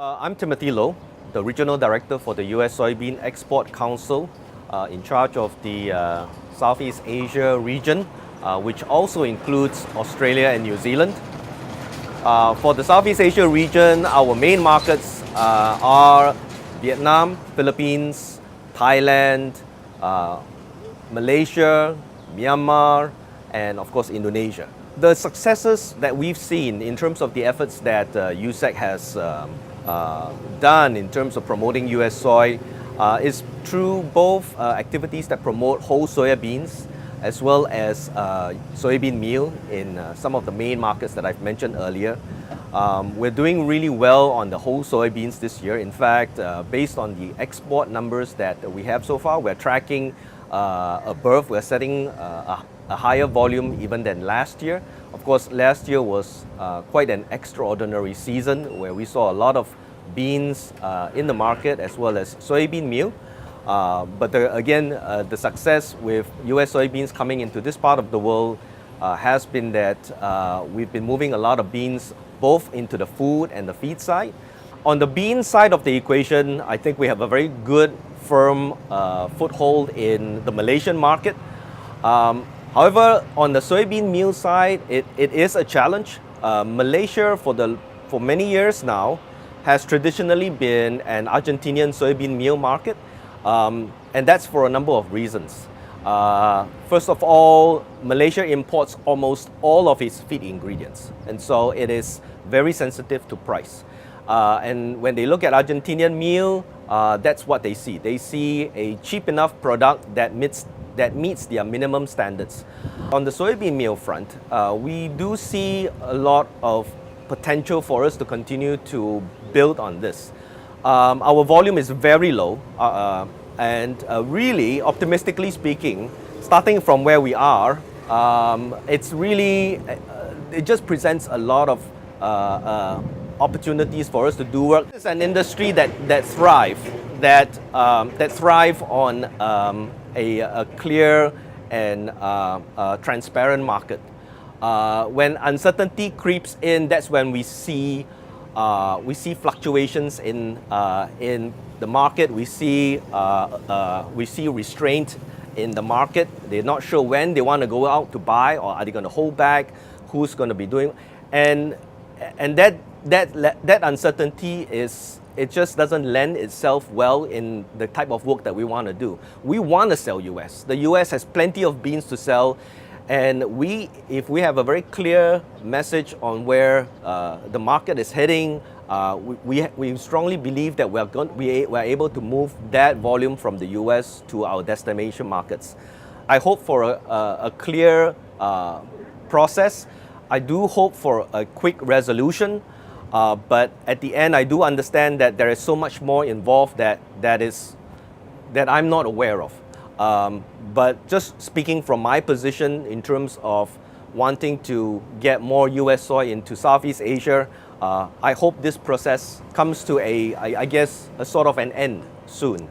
I'm Timothy Loh, the Regional Director for the US Soybean Export Council, in charge of the Southeast Asia region, which also includes Australia and New Zealand. For the Southeast Asia region, our main markets are Vietnam, Philippines, Thailand, Malaysia, Myanmar, and of course Indonesia. The successes that we've seen in terms of the efforts that USSEC has done in terms of promoting US soy is through both activities that promote whole soya beans as well as soybean meal in some of the main markets that I've mentioned earlier. We're doing really well on the whole soybeans this year. In fact, based on the export numbers that we have so far, we're tracking above, we're setting a higher volume even than last year. Of course, last year was quite an extraordinary season where we saw a lot of beans in the market as well as soybean meal. But the success with US soybeans coming into this part of the world has been that we've been moving a lot of beans both into the food and the feed side. On the bean side of the equation, I think we have a very good, firm foothold in the Malaysian market. However, on the soybean meal side, it is a challenge. Malaysia, for many years now, has traditionally been an Argentinian soybean meal market, and that's for a number of reasons. First of all, Malaysia imports almost all of its feed ingredients, and so it is very sensitive to price. And when they look at Argentinian meal, that's what they see. They see a cheap enough product that meets their minimum standards. On the soybean meal front, we do see a lot of potential for us to continue to build on this. Our volume is very low, and really, optimistically speaking, starting from where we are, it just presents a lot of opportunities for us to do work. It's an industry that thrive on a clear and transparent market. When uncertainty creeps in, that's when we see fluctuations in the market. We see restraint in the market. They're not sure when they want to go out to buy, or are they going to hold back? Who's going to be doing? And that uncertainty it just doesn't lend itself well in the type of work that we want to do. We want to sell US. The US has plenty of beans to sell, and if we have a very clear message on where the market is heading, we strongly believe that we're able to move that volume from the US to our destination markets. I hope for a clear process. I do hope for a quick resolution. But at the end, I do understand that there is so much more involved that I'm not aware of. But just speaking from my position in terms of wanting to get more US soy into Southeast Asia, I hope this process comes to a sort of an end soon.